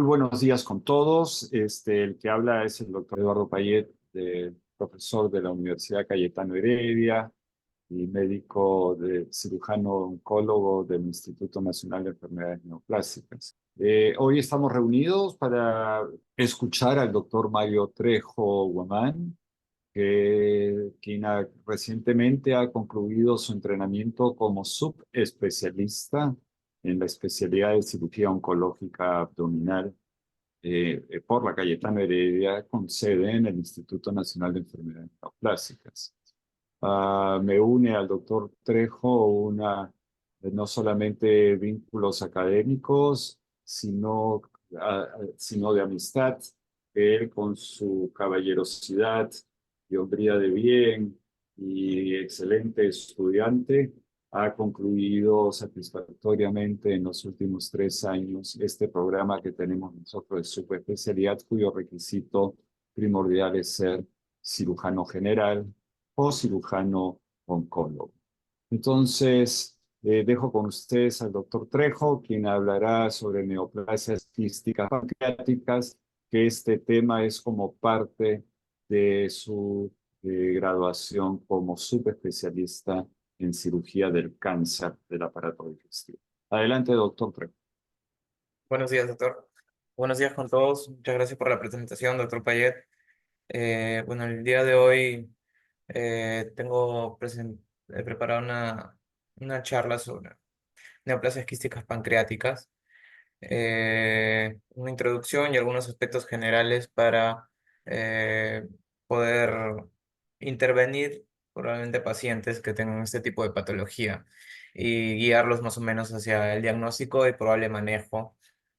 Muy buenos días con todos. El que habla es el doctor Eduardo Payet, profesor de la Universidad Cayetano Heredia y médico cirujano oncólogo del Instituto Nacional de Enfermedades Neoplásicas. Hoy estamos reunidos para escuchar al doctor Mario Trejo Guamán, quien recientemente ha concluido su entrenamiento como subespecialista en la especialidad de cirugía oncológica abdominal por la Cayetano Heredia, con sede en el Instituto Nacional de Enfermedades Neoplásicas. Me une al doctor Trejo no solamente vínculos académicos, sino de amistad. Él, con su caballerosidad y hombría de bien y excelente estudiante, ha concluido satisfactoriamente en los últimos 3 años este programa que tenemos nosotros de subespecialidad, cuyo requisito primordial es ser cirujano general o cirujano oncólogo. Entonces, dejo con ustedes al doctor Trejo, quien hablará sobre neoplasias quísticas pancreáticas, que este tema es como parte de su graduación como subespecialista en cirugía del cáncer del aparato digestivo. Adelante, doctor Trejo. Buenos días, doctor. Buenos días con todos. Muchas gracias por la presentación, doctor Payet. Bueno, el día de hoy he preparado una charla sobre neoplasias quísticas pancreáticas, una introducción y algunos aspectos generales para eh, poder intervenir probablemente pacientes que tengan este tipo de patología y guiarlos más o menos hacia el diagnóstico y probable manejo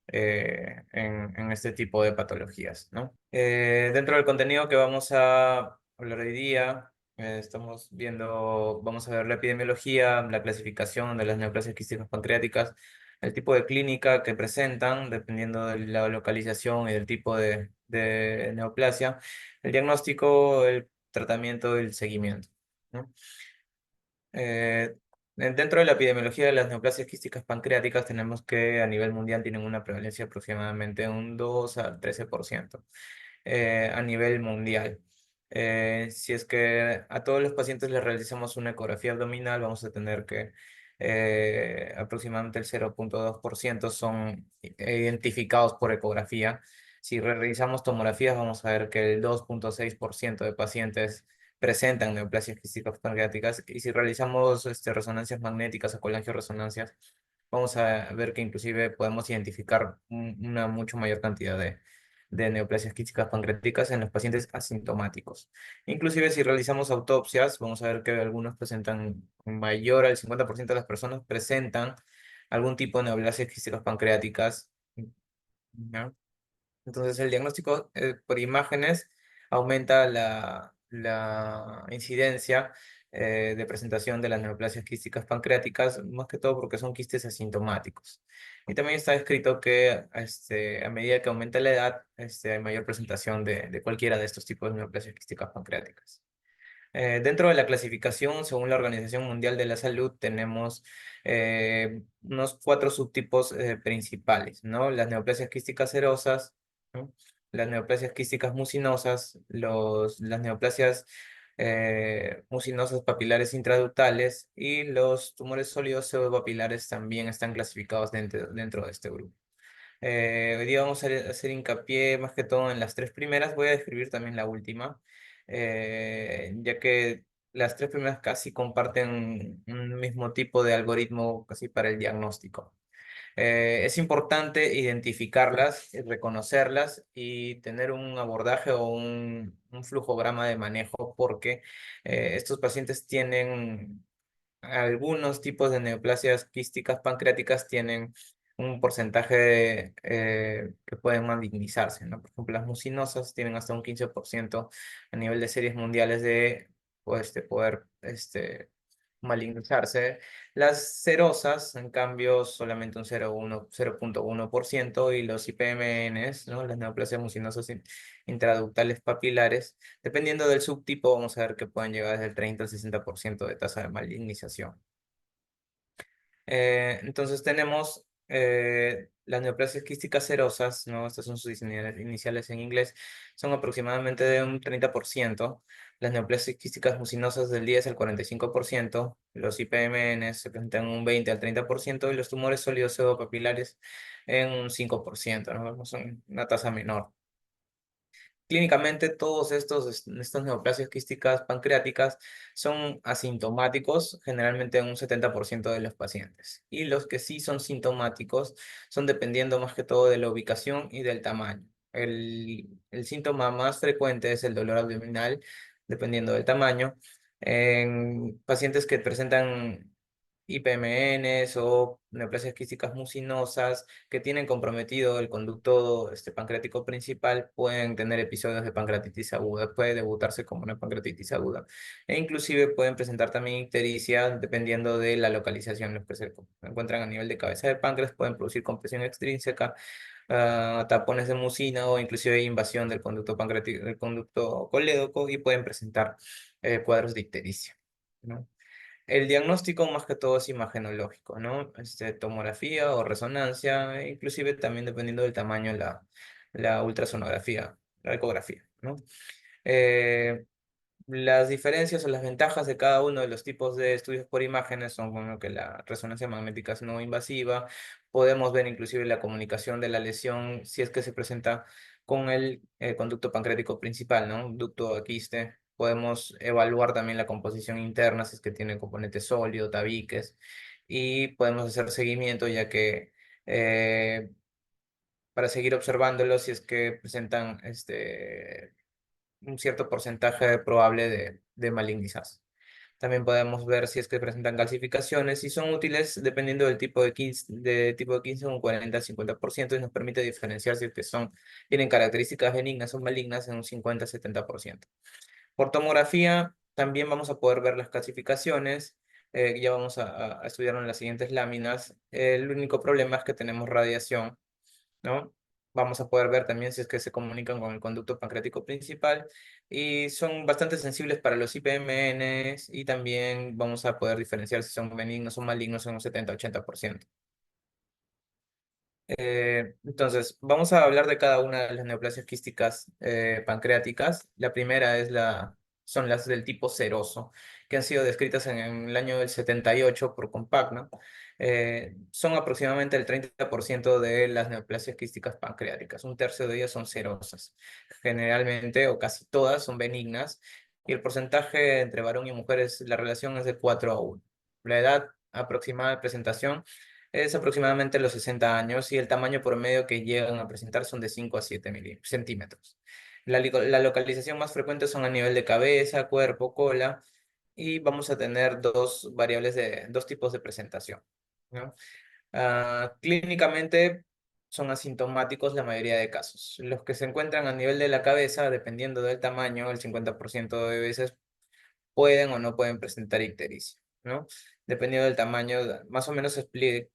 en este tipo de patologías, ¿no? Dentro del contenido que vamos a hablar hoy día, vamos a ver la epidemiología, la clasificación de las neoplasias quísticas pancreáticas, el tipo de clínica que presentan, dependiendo de la localización y del tipo de neoplasia, el diagnóstico, el tratamiento y el seguimiento, ¿no? Eh, Dentro de la epidemiología de las neoplasias quísticas pancreáticas tenemos que a nivel mundial tienen una prevalencia aproximadamente un 2 al 13% a nivel mundial. Si es que a todos los pacientes les realizamos una ecografía abdominal, vamos a tener que aproximadamente el 0,2% son identificados por ecografía. Si realizamos tomografías, vamos a ver que el 2,6% de pacientes presentan neoplasias quísticas pancreáticas, y si realizamos resonancias magnéticas o colangioresonancias, vamos a ver que inclusive podemos identificar una mucho mayor cantidad de neoplasias quísticas pancreáticas en los pacientes asintomáticos. Inclusive si realizamos autopsias, vamos a ver que algunos presentan mayor al 50% de las personas presentan algún tipo de neoplasias quísticas pancreáticas, ¿no? Entonces el diagnóstico por imágenes aumenta la incidencia de presentación de las neoplasias quísticas pancreáticas, más que todo porque son quistes asintomáticos. Y también está escrito que a medida que aumenta la edad, hay mayor presentación de cualquiera de estos tipos de neoplasias quísticas pancreáticas. Dentro de la clasificación, según la Organización Mundial de la Salud, tenemos unos 4 subtipos principales, ¿no? Las neoplasias quísticas serosas, ¿no? Las neoplasias quísticas mucinosas, las neoplasias mucinosas papilares intraductales y los tumores sólidos pseudopapilares también están clasificados dentro de este grupo. Hoy día vamos a hacer hincapié más que todo en las 3 primeras. Voy a describir también la última, ya que las 3 primeras casi comparten un mismo tipo de algoritmo casi para el diagnóstico. Es importante identificarlas, reconocerlas y tener un abordaje o un flujograma de manejo, porque estos pacientes tienen algunos tipos de neoplasias quísticas pancreáticas tienen un porcentaje que pueden malignizarse, ¿no? Por ejemplo, las mucinosas tienen hasta un 15% a nivel de series mundiales de pues, de poder malignizarse. Las serosas, en cambio, solamente un 0,1%, y los IPMNs, ¿no? Las neoplasias mucinosas intraductales papilares, dependiendo del subtipo, vamos a ver que pueden llegar desde el 30 al 60% de tasa de malignización. Entonces tenemos las neoplasias quísticas serosas, ¿no? Estas son sus iniciales en inglés, son aproximadamente de un 30%. Las neoplasias quísticas mucinosas del 10 al 45%. Los IPMN se presentan un 20 al 30% y los tumores sólidos pseudopapilares en un 5%, ¿no? Son una tasa menor. Clínicamente, todos estas neoplasias quísticas pancreáticas son asintomáticos, generalmente en un 70% de los pacientes. Y los que sí son sintomáticos son dependiendo más que todo de la ubicación y del tamaño. El síntoma más frecuente es el dolor abdominal, dependiendo del tamaño. En pacientes que presentan IPMNs o neoplasias quísticas mucinosas que tienen comprometido el conducto pancreático principal, pueden tener episodios de pancreatitis aguda, puede debutarse como una pancreatitis aguda. E inclusive pueden presentar también ictericia dependiendo de la localización. Los que se encuentran a nivel de cabeza de páncreas pueden producir compresión extrínseca, tapones de mucina o inclusive invasión del conducto pancreático, del conducto colédoco, y pueden presentar cuadros de ictericia, ¿no? El diagnóstico más que todo es imagenológico, ¿no? Tomografía o resonancia, e inclusive también dependiendo del tamaño, la ultrasonografía, la ecografía, ¿no? Eh, las diferencias o las ventajas de cada uno de los tipos de estudios por imágenes son como que la resonancia magnética es no invasiva, podemos ver inclusive la comunicación de la lesión si es que se presenta con el conducto pancreático principal, ¿no? Un ducto de quiste. Podemos evaluar también la composición interna si es que tiene componente sólido, tabiques, y podemos hacer seguimiento ya que para seguir observándolo si es que presentan un cierto porcentaje probable de malignizarse. También podemos ver si es que presentan calcificaciones y son útiles dependiendo del tipo de 15 un 40 al 50% y nos permite diferenciar si es que tienen características benignas o malignas en un 50-70%. Por tomografía también vamos a poder ver las calcificaciones, ya vamos a estudiarlo en las siguientes láminas. El único problema es que tenemos radiación, ¿no? Vamos a poder ver también si es que se comunican con el conducto pancreático principal y son bastante sensibles para los IPMNs, y también vamos a poder diferenciar si son benignos o malignos en un 70-80%. Entonces, vamos a hablar de cada una de las neoplasias quísticas pancreáticas. La primera son las del tipo seroso, que han sido descritas en el año del 78 por Compagna. Son aproximadamente el 30% de las neoplasias quísticas pancreáticas. Un tercio de ellas son serosas. Generalmente, o casi todas, son benignas. Y el porcentaje entre varón y mujer, la relación es de 4-1. La edad aproximada de presentación es aproximadamente los 60 años y el tamaño promedio que llegan a presentar son de 5 a 7 centímetros. La localización más frecuente son a nivel de cabeza, cuerpo, cola, y vamos a tener dos tipos de presentación, ¿no? Clínicamente son asintomáticos la mayoría de casos. Los que se encuentran a nivel de la cabeza, dependiendo del tamaño, el 50% de veces pueden o no pueden presentar ictericia, ¿no? Dependiendo del tamaño, más o menos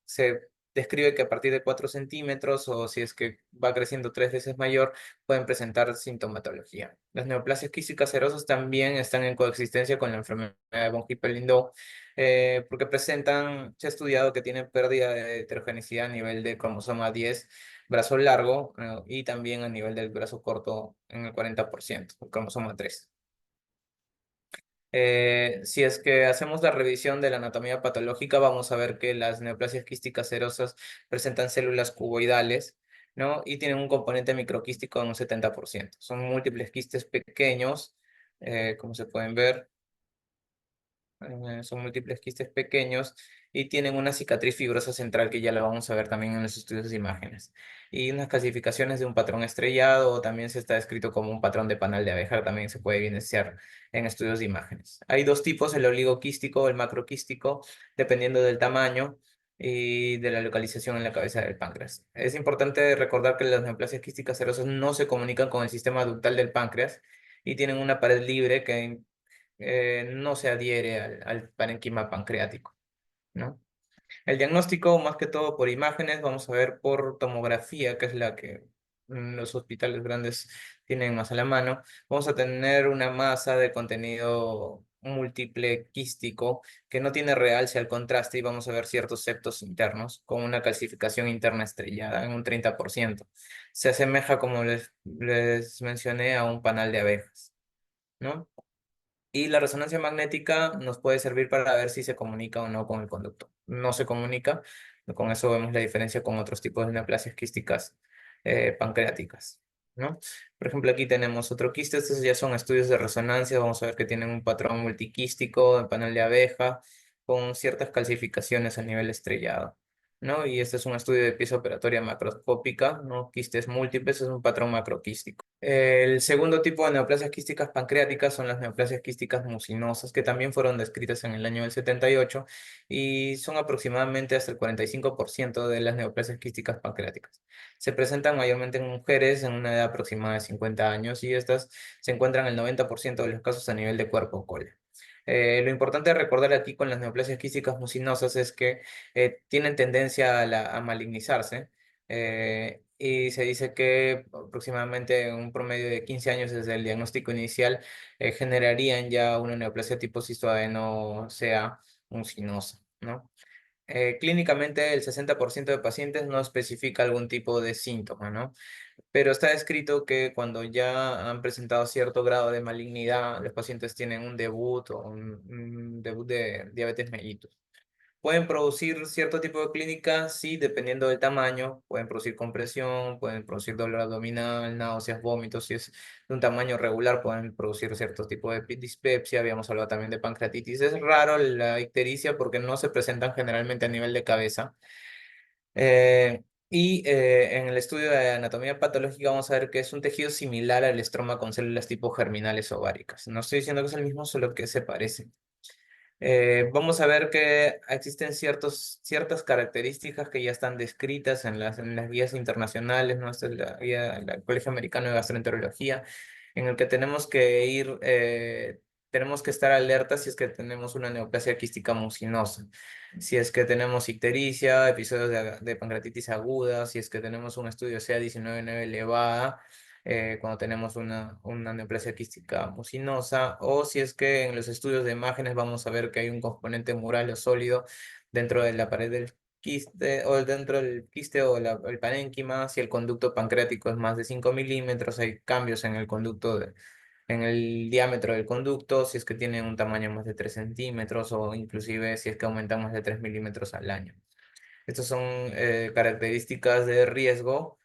se describe que a partir de 4 centímetros o si es que va creciendo 3 veces mayor, pueden presentar sintomatología. Las neoplasias quísticas serosas también están en coexistencia con la enfermedad de von Hippel-Lindau, porque se ha estudiado que tienen pérdida de heterogenicidad a nivel de cromosoma 10, brazo largo, y también a nivel del brazo corto en el 40%, el cromosoma 3. Si es que hacemos la revisión de la anatomía patológica, vamos a ver que las neoplasias quísticas serosas presentan células cuboidales, ¿no? Y tienen un componente microquístico de un 70%. Son múltiples quistes pequeños, como se pueden ver. Son múltiples quistes pequeños y tienen una cicatriz fibrosa central que ya la vamos a ver también en los estudios de imágenes. Y unas clasificaciones de un patrón estrellado, o también se está descrito como un patrón de panal de abeja, también se puede evidenciar en estudios de imágenes. Hay dos tipos, el oligoquístico o el macroquístico, dependiendo del tamaño y de la localización en la cabeza del páncreas. Es importante recordar que las neoplasias quísticas serosas no se comunican con el sistema ductal del páncreas y tienen una pared libre que no se adhiere al parenquima pancreático, ¿no? El diagnóstico, más que todo por imágenes, vamos a ver por tomografía, que es la que los hospitales grandes tienen más a la mano. Vamos a tener una masa de contenido múltiple quístico que no tiene realce al contraste y vamos a ver ciertos septos internos con una calcificación interna estrellada en un 30%. Se asemeja, como les mencioné, a un panal de abejas, ¿no? Y la resonancia magnética nos puede servir para ver si se comunica o no con el conducto. No se comunica, con eso vemos la diferencia con otros tipos de neoplasias quísticas pancreáticas, ¿no? Por ejemplo, aquí tenemos otro quiste, estos ya son estudios de resonancia, vamos a ver que tienen un patrón multiquístico en panel de abeja con ciertas calcificaciones a nivel estrellado, ¿no? Y este es un estudio de pieza operatoria macroscópica, ¿no? Quistes múltiples, es un patrón macroquístico. El segundo tipo de neoplasias quísticas pancreáticas son las neoplasias quísticas mucinosas, que también fueron descritas en el año del 78 y son aproximadamente hasta el 45% de las neoplasias quísticas pancreáticas. Se presentan mayormente en mujeres en una edad aproximada de 50 años y estas se encuentran en el 90% de los casos a nivel de cuerpo o cola. Lo importante de recordar aquí con las neoplasias quísticas mucinosas es que tienen tendencia a malignizarse y se dice que aproximadamente un promedio de 15 años desde el diagnóstico inicial generarían ya una neoplasia tipo cistoadeno sea mucinosa, ¿no? Clínicamente el 60% de pacientes no especifica algún tipo de síntoma, ¿no? Pero está descrito que cuando ya han presentado cierto grado de malignidad, los pacientes tienen un debut o un debut de diabetes mellitus. Pueden producir cierto tipo de clínica, sí, dependiendo del tamaño. Pueden producir compresión, pueden producir dolor abdominal, náuseas, vómitos. Si es de un tamaño regular, pueden producir cierto tipo de dispepsia. Habíamos hablado también de pancreatitis. Es raro la ictericia porque no se presentan generalmente a nivel de cabeza. En el estudio de anatomía patológica vamos a ver que es un tejido similar al estroma con células tipo germinales ováricas. No estoy diciendo que es el mismo, solo que se parece. Vamos a ver que existen ciertas características que ya están descritas en las guías internacionales, ¿no? Esta es la guía del Colegio Americano de Gastroenterología, en el que tenemos que estar alertas si es que tenemos una neoplasia quística mucinosa, si es que tenemos ictericia, episodios de pancreatitis aguda, si es que tenemos un estudio CA19-9 elevada, cuando tenemos una neoplasia quística mucinosa, o si es que en los estudios de imágenes vamos a ver que hay un componente mural o sólido dentro de la pared del quiste, o dentro del quiste o el parénquima. Si el conducto pancreático es más de 5 milímetros, hay cambios en el conducto en el diámetro del conducto, si es que tiene un tamaño más de 3 centímetros o inclusive si es que aumentan más de 3 milímetros al año. Estas son características de riesgo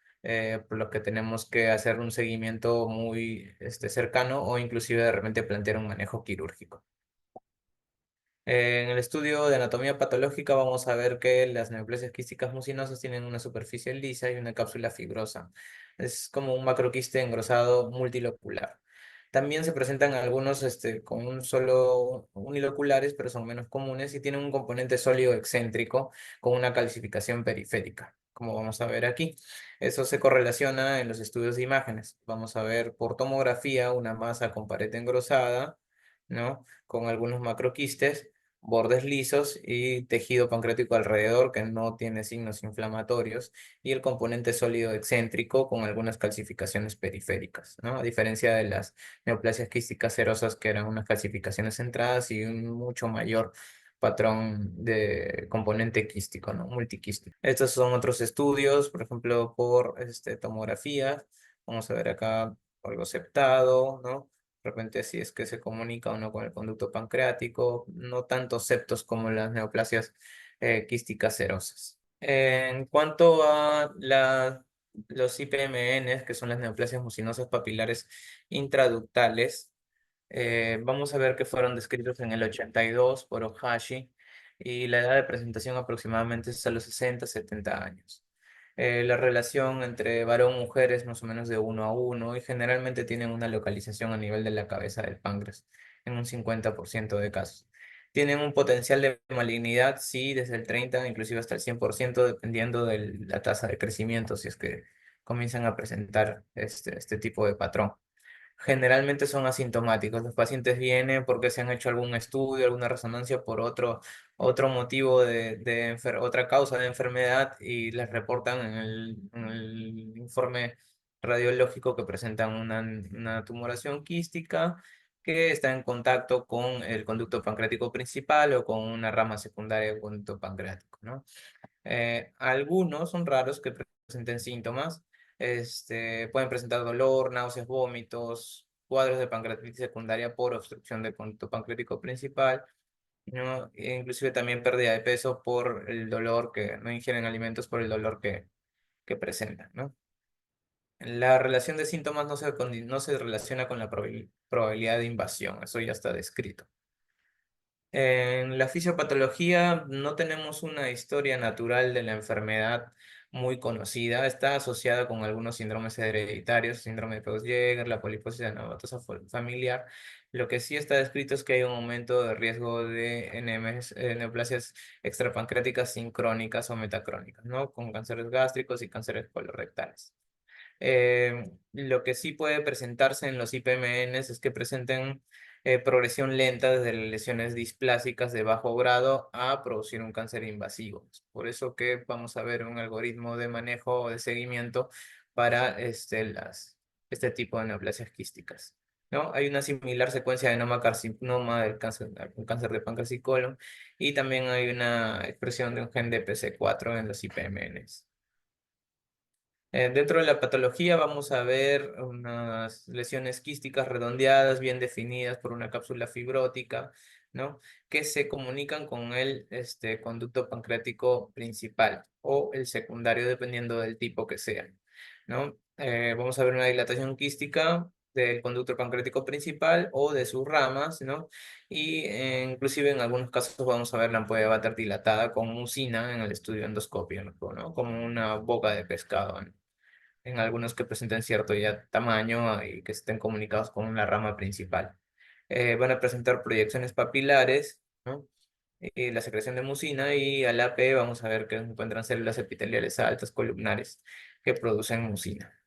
por lo que tenemos que hacer un seguimiento muy cercano o inclusive de repente plantear un manejo quirúrgico. En el estudio de anatomía patológica vamos a ver que las neoplasias quísticas mucinosas tienen una superficie lisa y una cápsula fibrosa. Es como un macroquiste engrosado multilocular. También se presentan algunos con un solo uniloculares, pero son menos comunes y tienen un componente sólido excéntrico con una calcificación periférica, como vamos a ver aquí. Eso se correlaciona en los estudios de imágenes. Vamos a ver por tomografía una masa con pared engrosada, ¿no? Con algunos macroquistes, bordes lisos y tejido pancreático alrededor que no tiene signos inflamatorios y el componente sólido excéntrico con algunas calcificaciones periféricas, ¿no? A diferencia de las neoplasias quísticas serosas que eran unas calcificaciones centradas y un mucho mayor patrón de componente quístico, ¿no? Multiquístico. Estos son otros estudios, por ejemplo, por tomografía. Vamos a ver acá algo septado, ¿no? De repente si es que se comunica o no con el conducto pancreático, no tanto septos como las neoplasias quísticas serosas. En cuanto a los IPMN, que son las neoplasias mucinosas papilares intraductales, vamos a ver que fueron descritos en el 82 por Ohashi y la edad de presentación aproximadamente es a los 60-70 años. La relación entre varón-mujer es más o menos de 1 a 1 y generalmente tienen una localización a nivel de la cabeza del páncreas en un 50% de casos. Tienen un potencial de malignidad, sí, desde el 30, inclusive hasta el 100%, dependiendo de la tasa de crecimiento, si es que comienzan a presentar este tipo de patrón. Generalmente son asintomáticos. Los pacientes vienen porque se han hecho algún estudio, alguna resonancia por otro motivo otra causa de enfermedad y les reportan en el informe radiológico que presentan una tumoración quística que está en contacto con el conducto pancreático principal o con una rama secundaria del conducto pancreático, ¿no? Algunos son raros que presenten síntomas. Pueden presentar dolor, náuseas, vómitos, cuadros de pancreatitis secundaria por obstrucción del conducto pancreático principal, ¿no? E inclusive también pérdida de peso por el dolor que no ingieren alimentos por el dolor que presentan, ¿no? La relación de síntomas no se relaciona con la probabilidad de invasión, eso ya está descrito. En la fisiopatología no tenemos una historia natural de la enfermedad muy conocida. Está asociada con algunos síndromes hereditarios, síndrome de Peutz-Jeghers, la poliposis anematosa familiar. Lo que sí está descrito es que hay un aumento de riesgo de NMS, neoplasias extrapancreáticas sincrónicas o metacrónicas, ¿no? Con cánceres gástricos y cánceres colorectales. Lo que sí puede presentarse en los IPMNs es que presenten progresión lenta desde las lesiones displásicas de bajo grado a producir un cáncer invasivo. Por eso que vamos a ver un algoritmo de manejo o de seguimiento para este tipo de neoplasias quísticas, ¿no? Hay una similar secuencia de carcinoma del cáncer, un cáncer de páncreas y colon, y también hay una expresión de un gen de PC4 en los IPMNs. Dentro de la patología vamos a ver unas lesiones quísticas redondeadas, bien definidas por una cápsula fibrótica, ¿no? Que se comunican con el conducto pancreático principal o el secundario, dependiendo del tipo que sea, ¿no? Vamos a ver una dilatación quística del conducto pancreático principal o de sus ramas, ¿no? Y inclusive en algunos casos vamos a ver la ampolla váter dilatada con mucina en el estudio endoscopio, ¿no? Como una boca de pescado, ¿no? En algunos que presenten cierto ya tamaño y que estén comunicados con la rama principal. Van a presentar proyecciones papilares, ¿no? Y la secreción de mucina, y al AP vamos a ver que encuentran células epiteliales altas columnares que producen mucina.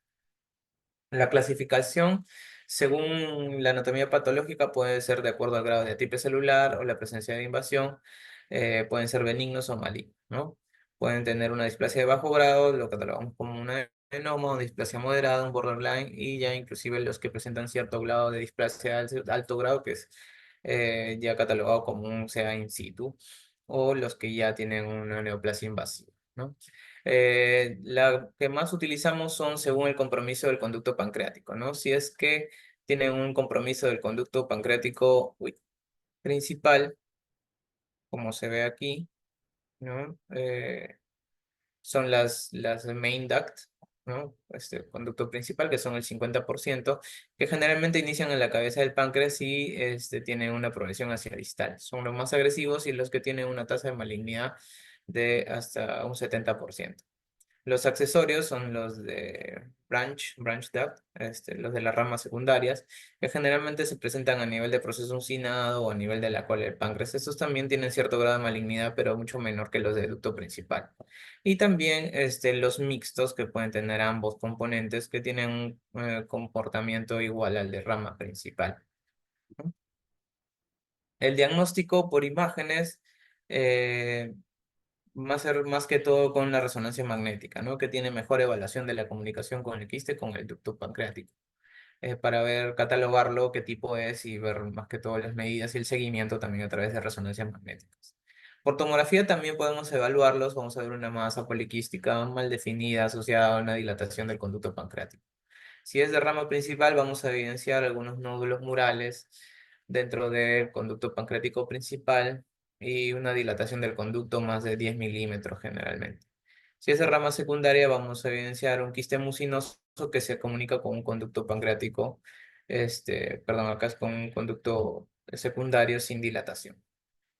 La clasificación, según la anatomía patológica, puede ser de acuerdo al grado de atipia celular o la presencia de invasión. Pueden ser benignos o malignos, ¿no? Pueden tener una displasia de bajo grado, lo catalogamos como un adenoma, o displasia moderada, un borderline, y ya inclusive los que presentan cierto grado de displasia alto grado, que es ya catalogado como un SEA in situ, o los que ya tienen una neoplasia invasiva, ¿no? La que más utilizamos son según el compromiso del conducto pancreático, ¿no? Si es que tienen un compromiso del conducto pancreático principal, como se ve aquí, ¿no? Son las main duct, ¿no? Este conducto principal, que son el 50%, que generalmente inician en la cabeza del páncreas y tienen una progresión hacia distal. Son los más agresivos y los que tienen una tasa de malignidad de hasta un 70%. Los accesorios son los de branch duct, los de las ramas secundarias, que generalmente se presentan a nivel de proceso uncinado o a nivel de la cola del páncreas. Estos también tienen cierto grado de malignidad, pero mucho menor que los de ducto principal. Y también los mixtos, que pueden tener ambos componentes, que tienen un comportamiento igual al de rama principal, ¿no? El diagnóstico por imágenes eh, va a ser más que todo con la resonancia magnética, ¿no? Que tiene mejor evaluación de la comunicación con el quiste, con el ducto pancreático, para ver, catalogarlo, qué tipo es y ver más que todo las medidas y el seguimiento también a través de resonancias magnéticas. Por tomografía también podemos evaluarlos, vamos a ver una masa poliquística mal definida asociada a una dilatación del conducto pancreático. Si es de rama principal, vamos a evidenciar algunos nódulos murales dentro del conducto pancreático principal y una dilatación del conducto más de 10 milímetros generalmente. Si es de rama secundaria, vamos a evidenciar un quiste mucinoso que se comunica con un conducto pancreático, perdón, acá es con un conducto secundario sin dilatación,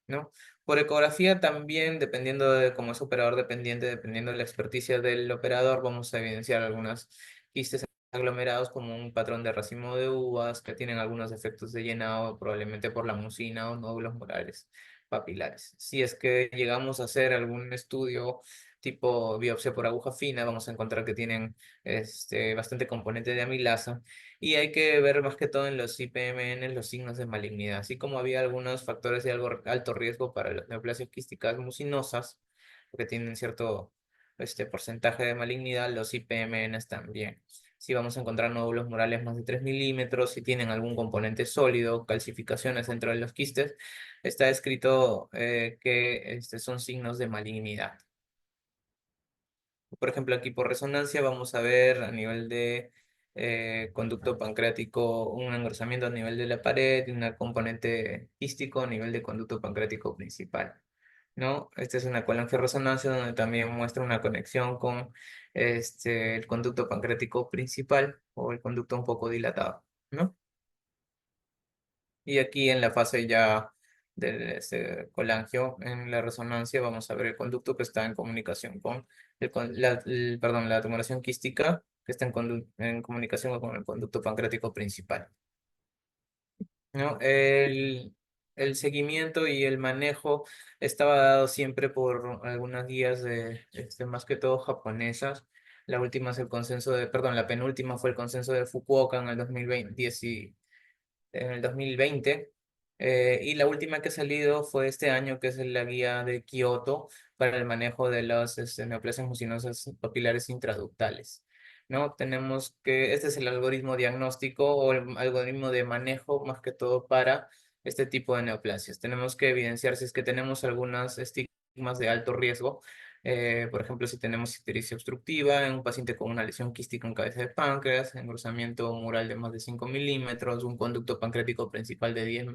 ¿no? Por ecografía también, dependiendo de cómo es operador dependiente, dependiendo de la experticia del operador, vamos a evidenciar algunas quistes aglomerados como un patrón de racimo de uvas que tienen algunos efectos de llenado, probablemente por la mucina o nódulos murales papilares. Si es que llegamos a hacer algún estudio tipo biopsia por aguja fina, vamos a encontrar que tienen bastante componente de amilasa, y hay que ver más que todo en los IPMN los signos de malignidad, así como había algunos factores de alto riesgo para las neoplasias quísticas mucinosas, porque tienen cierto porcentaje de malignidad, los IPMNs también. si vamos a encontrar nódulos murales más de 3 milímetros, si tienen algún componente sólido, calcificaciones dentro de los quistes, está escrito que son signos de malignidad. Por ejemplo, aquí por resonancia vamos a ver a nivel de conducto pancreático un engrosamiento a nivel de la pared y un componente quístico a nivel de conducto pancreático principal, ¿no? Esta es una colangioresonancia donde también muestra una conexión con el conducto pancreático principal o el conducto un poco dilatado, ¿no? Y aquí en la fase ya del colangio, en la resonancia, vamos a ver el conducto que está en comunicación con, perdón, la tumoración quística que está en comunicación con el conducto pancreático principal, ¿no? El seguimiento y el manejo estaba dado siempre por algunas guías de, más que todo japonesas. La última es el consenso de, perdón, la penúltima fue el consenso de Fukuoka en el 2020, en el 2020. Y la última que ha salido fue este año, que es la guía de Kioto para el manejo de las neoplasias mucinosas papilares intraductales. ¿No? Tenemos que, este es el algoritmo diagnóstico o el algoritmo de manejo más que todo para este tipo de neoplasias. Tenemos que evidenciar si es que tenemos algunas estigmas de alto riesgo. Por ejemplo, si tenemos ictericia obstructiva en un paciente con una lesión quística en cabeza de páncreas, engrosamiento mural de más de 5 milímetros, un conducto pancreático principal de 10,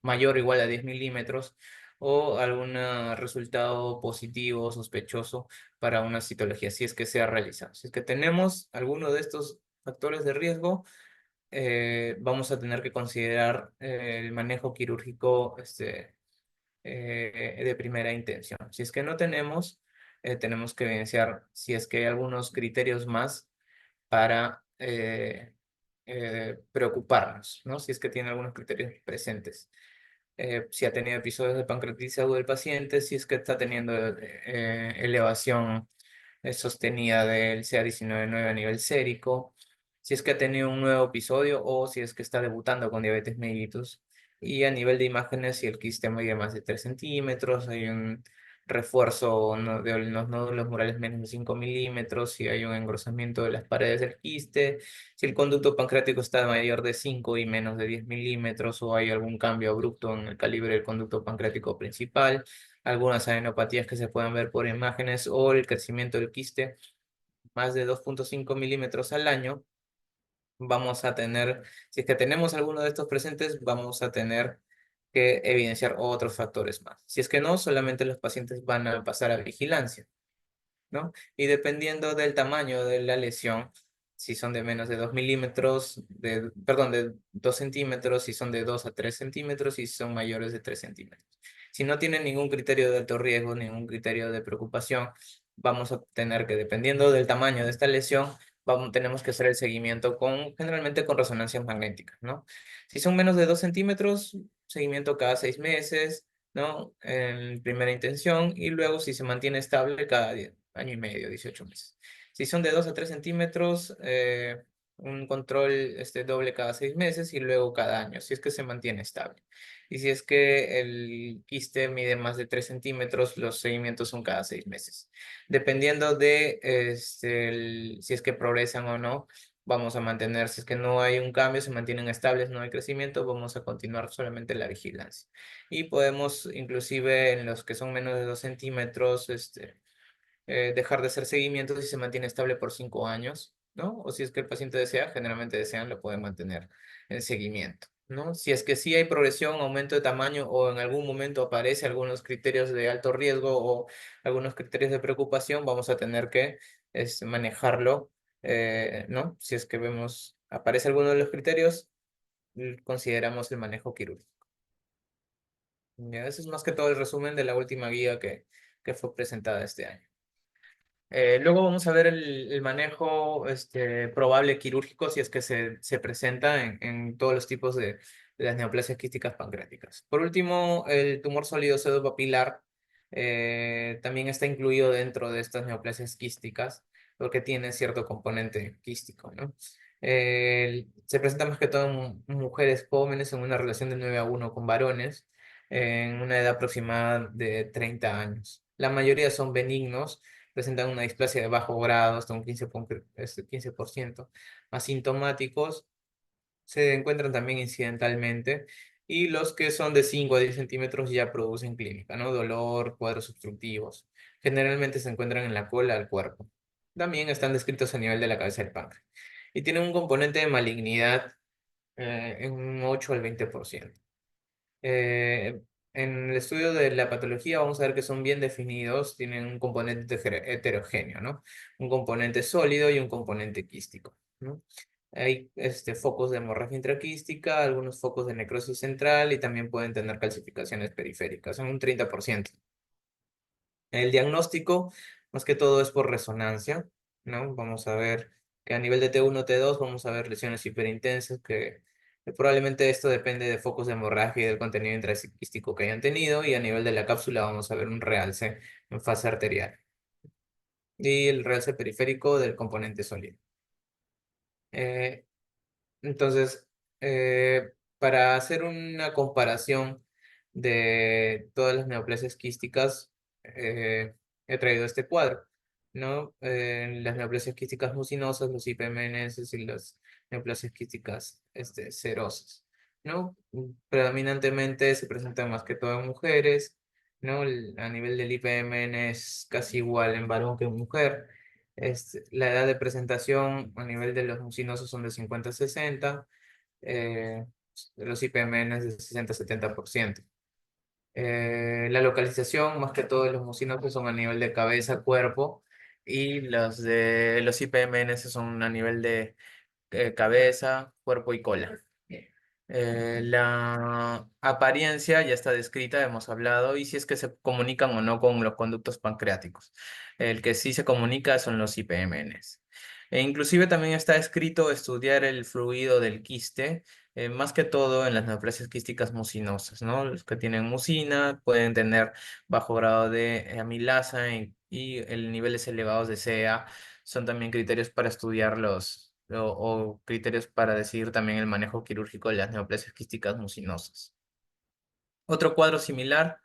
mayor o igual a 10 milímetros, o algún resultado positivo, sospechoso para una citología, si es que se ha realizado. Si es que tenemos alguno de estos factores de riesgo, vamos a tener que considerar el manejo quirúrgico de primera intención. Si es que no tenemos, tenemos que evidenciar si es que hay algunos criterios más para preocuparnos, ¿no? Si es que tiene algunos criterios presentes. Si ha tenido episodios de pancreatitis aguda del paciente, si es que está teniendo elevación sostenida del CA19-9 a nivel sérico, si es que ha tenido un nuevo episodio o si es que está debutando con diabetes mellitus. Y a nivel de imágenes, si el quiste mide más de 3 centímetros, hay un refuerzo de los nódulos murales menos de 5 milímetros, si hay un engrosamiento de las paredes del quiste, si el conducto pancreático está mayor de 5 y menos de 10 milímetros o hay algún cambio abrupto en el calibre del conducto pancreático principal, algunas adenopatías que se pueden ver por imágenes o el crecimiento del quiste más de 2,5 milímetros al año, vamos a tener, si es que tenemos alguno de estos presentes, vamos a tener que evidenciar otros factores más. Si es que no, solamente los pacientes van a pasar a vigilancia, ¿no? Y dependiendo del tamaño de la lesión, si son de menos de 2 milímetros, perdón, de 2 centímetros, si son de 2 a 3 centímetros y si son mayores de 3 centímetros. Si no tienen ningún criterio de alto riesgo, ningún criterio de preocupación, vamos a tener que, dependiendo del tamaño de esta lesión, tenemos que hacer el seguimiento generalmente con resonancias magnéticas, ¿no? Si son menos de 2 centímetros, seguimiento cada 6 meses, ¿no? En primera intención, y luego si se mantiene estable cada año y medio, 18 meses. Si son de 2 a 3 centímetros, un control doble cada 6 meses y luego cada año, si es que se mantiene estable. Y si es que el quiste mide más de 3 centímetros, los seguimientos son cada 6 meses. Dependiendo de si es que progresan o no, vamos a mantener, si es que no hay un cambio, se mantienen estables, no hay crecimiento, vamos a continuar solamente la vigilancia. Y podemos, inclusive en los que son menos de 2 centímetros, dejar de hacer seguimiento si se mantiene estable por 5 años, ¿no? O si es que el paciente desea, generalmente desean, lo pueden mantener en seguimiento, ¿no? Si es que sí hay progresión, aumento de tamaño o en algún momento aparece algunos criterios de alto riesgo o algunos criterios de preocupación, vamos a tener que manejarlo, ¿no? Si es que vemos, aparece alguno de los criterios, consideramos el manejo quirúrgico. Ya, eso es más que todo el resumen de la última guía que fue presentada este año. Luego vamos a ver el manejo probable quirúrgico si es que se presenta en todos los tipos de las neoplasias quísticas pancreáticas. Por último, el tumor sólido pseudopapilar también está incluido dentro de estas neoplasias quísticas porque tiene cierto componente quístico, ¿no? Se presenta más que todo en mujeres jóvenes en una relación de 9-1 con varones en una edad aproximada de 30 años. La mayoría son benignos presentan una displasia de bajo grado, hasta un 15%. Asintomáticos se encuentran también incidentalmente, y los que son de 5 a 10 centímetros ya producen clínica, ¿no? Dolor, cuadros obstructivos. Generalmente se encuentran en la cola del cuerpo. También están descritos a nivel de la cabeza del páncreas. Y tienen un componente de malignidad en un 8 al 20%. Eh, en el estudio de la patología vamos a ver que son bien definidos, tienen un componente heterogéneo, ¿no? Un componente sólido y un componente quístico, ¿no? Hay focos de hemorragia intraquística, algunos focos de necrosis central y también pueden tener calcificaciones periféricas, en un 30%. El diagnóstico, más que todo, es por resonancia, ¿no? Vamos a ver que a nivel de T1, T2, vamos a ver lesiones hiperintensas, que probablemente esto depende de focos de hemorragia y del contenido intraquístico que hayan tenido, y a nivel de la cápsula vamos a ver un realce en fase arterial y el realce periférico del componente sólido. Eh, Entonces, para hacer una comparación de todas las neoplasias quísticas, he traído este cuadro, ¿no? Las neoplasias quísticas mucinosas, los IPMNS y las neoplasias quísticas serosas, ¿no? Predominantemente se presentan más que todo en mujeres, ¿no? A nivel del IPMN es casi igual en varón que en mujer. La edad de presentación a nivel de los mucinosos son de 50 a 60, eh, los IPMN es de 60 a 70%. La localización, más que todo de los mucinosos, son a nivel de cabeza, cuerpo, y los de los IPMN son a nivel de cabeza, cuerpo y cola. La apariencia ya está descrita, hemos hablado, y si es que se comunican o no con los conductos pancreáticos. El que sí se comunica son los IPMNs. E inclusive también está escrito estudiar el fluido del quiste, más que todo en las neoplasias quísticas mucinosas, ¿no? Los que tienen mucina pueden tener bajo grado de amilasa y el niveles elevados de CA son también criterios para estudiar o criterios para decidir también el manejo quirúrgico de las neoplasias quísticas mucinosas. Otro cuadro similar,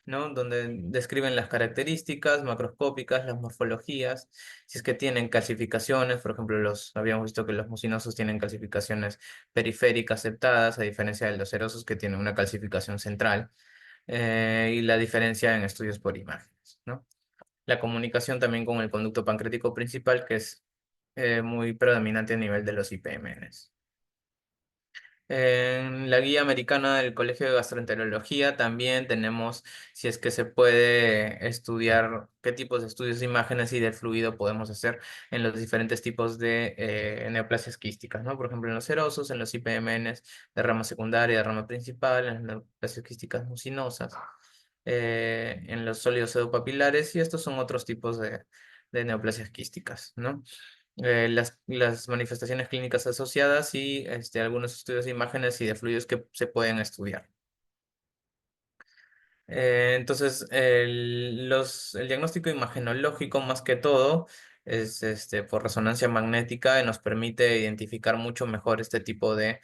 ¿no? Donde describen las características macroscópicas, las morfologías, si es que tienen calcificaciones, por ejemplo, habíamos visto que los mucinosos tienen calcificaciones periféricas aceptadas, a diferencia de los serosos que tienen una calcificación central, y la diferencia en estudios por imágenes, ¿no? La comunicación también con el conducto pancreático principal, que es muy predominante a nivel de los IPMNs. En la guía americana del Colegio de Gastroenterología también tenemos si es que se puede estudiar qué tipos de estudios de imágenes y del fluido podemos hacer en los diferentes tipos de neoplasias quísticas, ¿no? Por ejemplo, en los serosos, en los IPMNs de rama secundaria, de rama principal, en las neoplasias quísticas mucinosas, en los sólidos pseudopapilares, y estos son otros tipos de neoplasias quísticas, ¿no? Las manifestaciones clínicas asociadas y algunos estudios de imágenes y de fluidos que se pueden estudiar. Entonces, el diagnóstico imagenológico, más que todo, es por resonancia magnética y nos permite identificar mucho mejor este tipo de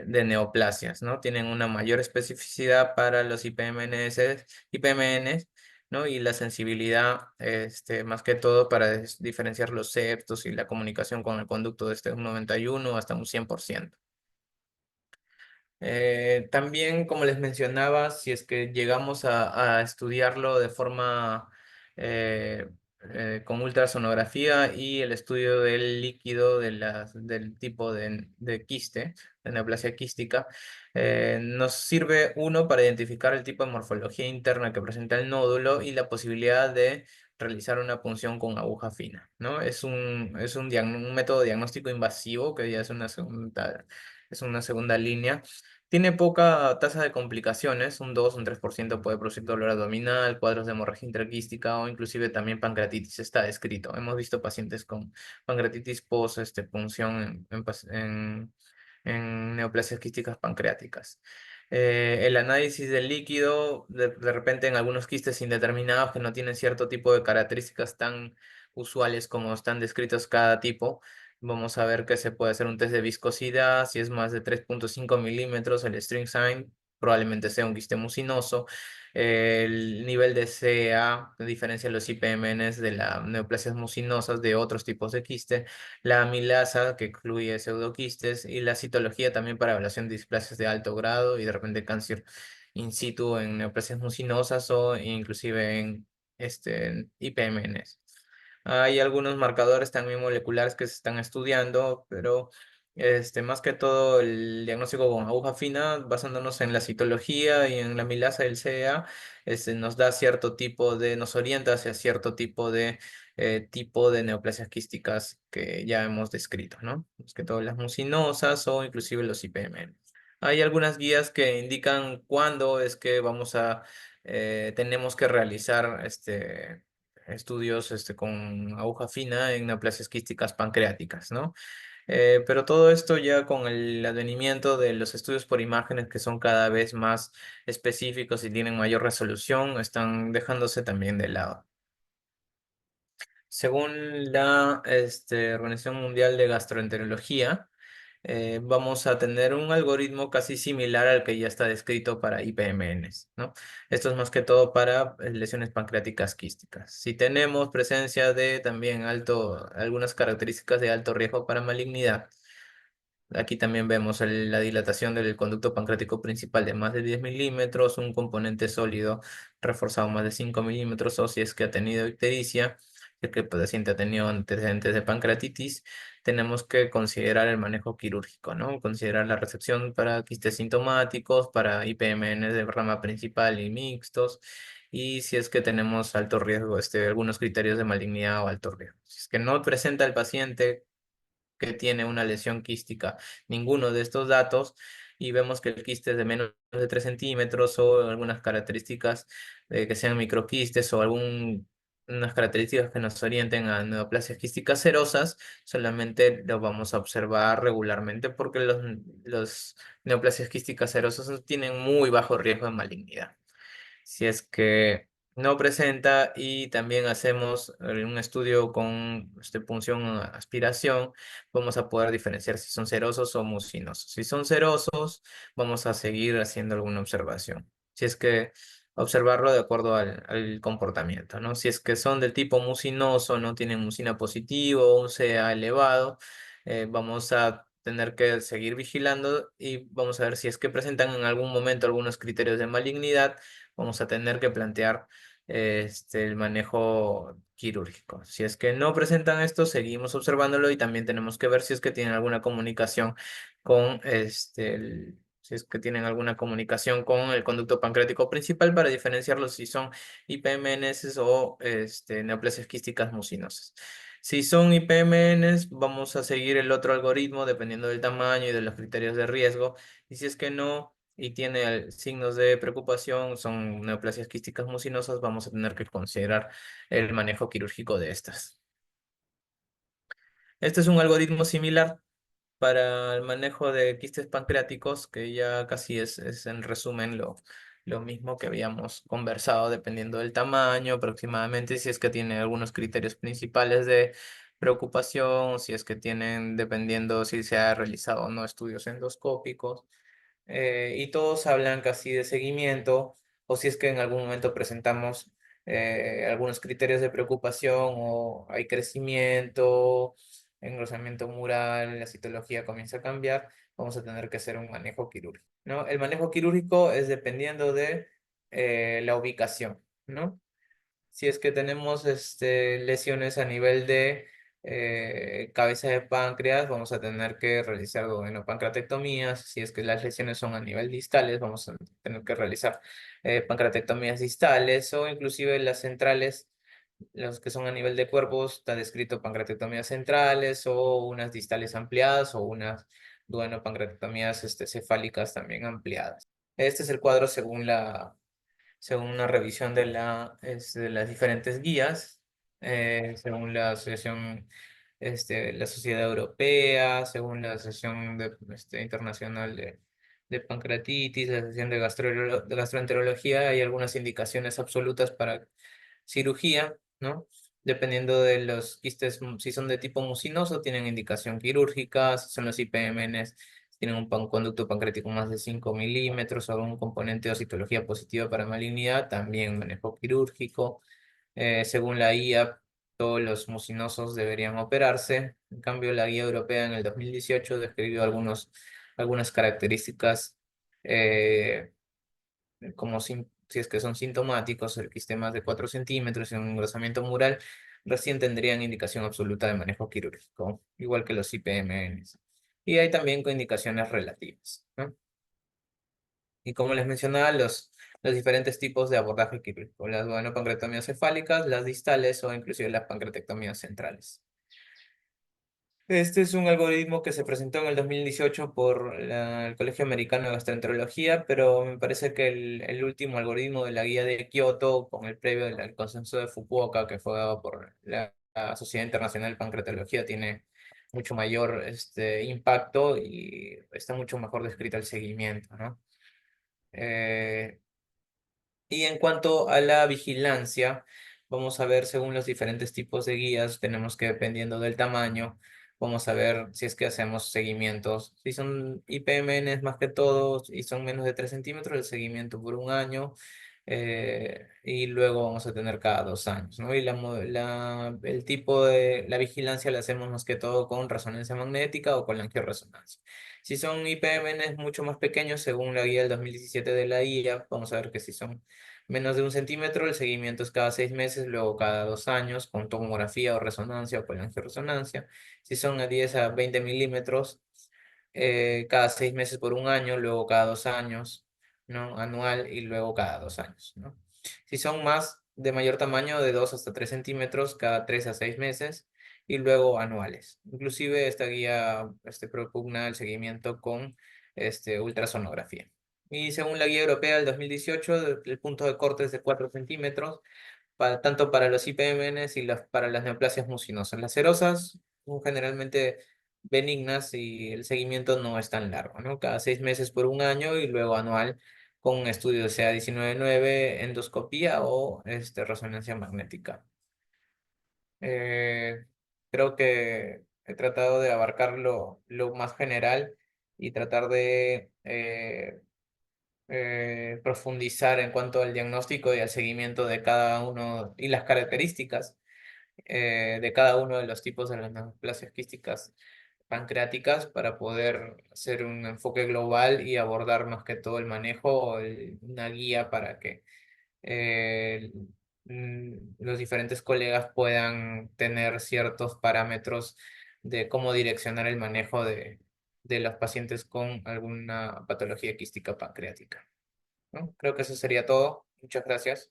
neoplasias, ¿no? Tienen una mayor especificidad para los IPMNs, ¿no? Y la sensibilidad, más que todo, para diferenciar los septos y la comunicación con el conducto desde un 91 hasta un 100%. También, como les mencionaba, si es que llegamos a estudiarlo de forma eh, con ultrasonografía y el estudio del líquido del tipo de quiste, de neoplasia quística, nos sirve uno para identificar el tipo de morfología interna que presenta el nódulo y la posibilidad de realizar una punción con aguja fina, ¿no? Un método diagnóstico invasivo que ya es una segunda línea. Tiene poca tasa de complicaciones, un 2 un 3% puede producir dolor abdominal, cuadros de hemorragia intraquística o inclusive también pancreatitis. Está descrito. Hemos visto pacientes con pancreatitis post punción en neoplasias quísticas pancreáticas. El análisis del líquido, de repente en algunos quistes indeterminados que no tienen cierto tipo de características tan usuales como están descritos cada tipo. Vamos a ver que se puede hacer un test de viscosidad, si es más de 3.5 milímetros, el string sign, probablemente sea un quiste mucinoso. El nivel de CA diferencia los IPMNs de las neoplasias mucinosas de otros tipos de quiste, la amilasa, que incluye pseudoquistes, y la citología también para evaluación de displasias de alto grado y de repente cáncer in situ en neoplasias mucinosas o inclusive en IPMNs. Hay algunos marcadores también moleculares que se están estudiando, pero más que todo el diagnóstico con aguja fina, basándonos en la citología y en la milasa del CEA, nos da cierto nos orienta hacia cierto tipo de neoplasias quísticas que ya hemos descrito, ¿no? Más que todo las mucinosas o inclusive los IPM. Hay algunas guías que indican cuándo es que tenemos que realizar estudios con aguja fina en neoplasias quísticas pancreáticas, ¿no? Pero todo esto ya con el advenimiento de los estudios por imágenes que son cada vez más específicos y tienen mayor resolución, están dejándose también de lado. Según la Organización Mundial de Gastroenterología, vamos a tener un algoritmo casi similar al que ya está descrito para IPMNs, ¿no? Esto es más que todo para lesiones pancreáticas quísticas. Si tenemos presencia de también algunas características de alto riesgo para malignidad, aquí también vemos la dilatación del conducto pancreático principal de más de 10 milímetros, un componente sólido reforzado más de 5 milímetros, o si es que ha tenido ictericia, si es que el paciente ha tenido antecedentes de pancreatitis, tenemos que considerar el manejo quirúrgico, ¿no? Considerar la resección para quistes sintomáticos, para IPMN de rama principal y mixtos, y si es que tenemos alto riesgo, algunos criterios de malignidad o alto riesgo. Si es que no presenta el paciente que tiene una lesión quística, ninguno de estos datos, y vemos que el quiste es de menos de 3 centímetros o algunas características que sean microquistes o unas características que nos orienten a neoplasias quísticas serosas, solamente lo vamos a observar regularmente porque los neoplasias quísticas serosas tienen muy bajo riesgo de malignidad. Si es que no presenta y también hacemos un estudio con punción aspiración, vamos a poder diferenciar si son serosos o mucinosos. Si son serosos, vamos a seguir haciendo alguna observación. Si es que observarlo de acuerdo al comportamiento, ¿no? Si es que son del tipo mucinoso, no tienen mucina positivo, un CA elevado, vamos a tener que seguir vigilando y vamos a ver si es que presentan en algún momento algunos criterios de malignidad, vamos a tener que plantear el manejo quirúrgico. Si es que no presentan esto, seguimos observándolo y también tenemos que ver si es que tienen alguna comunicación con si es que tienen alguna comunicación con el conducto pancreático principal para diferenciarlos si son IPMNs o neoplasias quísticas mucinosas. Si son IPMNs, vamos a seguir el otro algoritmo dependiendo del tamaño y de los criterios de riesgo. Y si es que no, y tiene signos de preocupación, son neoplasias quísticas mucinosas, vamos a tener que considerar el manejo quirúrgico de estas. Este es un algoritmo similar para el manejo de quistes pancreáticos, que ya casi es en resumen lo mismo que habíamos conversado, dependiendo del tamaño aproximadamente, si es que tiene algunos criterios principales de preocupación, si es que tienen, dependiendo si se ha realizado o no estudios endoscópicos, y todos hablan casi de seguimiento, o si es que en algún momento presentamos algunos criterios de preocupación o hay crecimiento, engrosamiento mural, la citología comienza a cambiar, vamos a tener que hacer un manejo quirúrgico, ¿no? El manejo quirúrgico es dependiendo de la ubicación, ¿no? Si es que tenemos lesiones a nivel de cabeza de páncreas, vamos a tener que realizar duodenopancreatectomías. Si es que las lesiones son a nivel distales, vamos a tener que realizar pancreatectomías distales o inclusive las centrales, los que son a nivel de cuerpo, está descrito pancreatectomías centrales o unas distales ampliadas o unas duodenopancreatectomías cefálicas también ampliadas. Este es el cuadro según una revisión de las diferentes guías, según la Asociación, la Sociedad Europea, según la Asociación Internacional de Pancreatitis, la Asociación de Gastroenterología, hay algunas indicaciones absolutas para cirugía, ¿no? Dependiendo de los quistes, si son de tipo mucinoso, tienen indicación quirúrgica, si son los IPMNs, tienen un conducto pancreático más de 5 milímetros o un componente de citología positiva para malignidad, también manejo quirúrgico. Según la guía, todos los mucinosos deberían operarse. En cambio, la guía europea en el 2018 describió algunas características eh, como si es que son sintomáticos, el quiste más de 4 centímetros y un engrosamiento mural, recién tendrían indicación absoluta de manejo quirúrgico, igual que los IPMNs. Y hay también indicaciones relativas, ¿no? Y como les mencionaba, los diferentes tipos de abordaje quirúrgico, las duodenopancreatomías cefálicas, las distales o inclusive las pancreatectomías centrales. Este es un algoritmo que se presentó en el 2018 por el Colegio Americano de Gastroenterología, pero me parece que el último algoritmo de la guía de Kioto, con el previo del consenso de Fukuoka, que fue dado por la Sociedad Internacional de Pancreatología, tiene mucho mayor impacto y está mucho mejor descrito el seguimiento, ¿no? Eh, y en cuanto a la vigilancia, vamos a ver según los diferentes tipos de guías, tenemos que dependiendo del tamaño, vamos a ver si es que hacemos seguimientos. Si son IPMNs más que todo y son menos de 3 centímetros, el seguimiento por un año. Y luego vamos a tener cada 2 años, ¿no? Y el tipo de la vigilancia la hacemos más que todo con resonancia magnética o con la angioresonancia. Si son IPMNs mucho más pequeños, según la guía del 2017 de la IA, vamos a ver que si son menos de 1 centímetro, el seguimiento es cada 6 meses, luego cada 2 años, con tomografía o resonancia o con angioresonancia. Si son a 10 a 20 milímetros, cada 6 meses por un año, luego cada 2 años, ¿no? Anual y luego cada 2 años, ¿no? Si son más de mayor tamaño, de 2 hasta 3 centímetros, cada 3 a 6 meses y luego anuales. Inclusive esta guía propugna el seguimiento con ultrasonografía. Y según la guía europea del 2018, el punto de corte es de 4 centímetros, tanto para los IPMNs y para las neoplasias mucinosas. Las serosas son generalmente benignas y el seguimiento no es tan largo, ¿no? Cada 6 meses por un año y luego anual con un estudio sea 19/9, endoscopía o resonancia magnética. Eh, Creo que he tratado de abarcar lo más general y tratar de profundizar en cuanto al diagnóstico y al seguimiento de cada uno y las características de cada uno de los tipos de las neoplasias quísticas pancreáticas para poder hacer un enfoque global y abordar más que todo el manejo o una guía para que eh, los diferentes colegas puedan tener ciertos parámetros de cómo direccionar el manejo de los pacientes con alguna patología quística pancreática, ¿no? Creo que eso sería todo. Muchas gracias.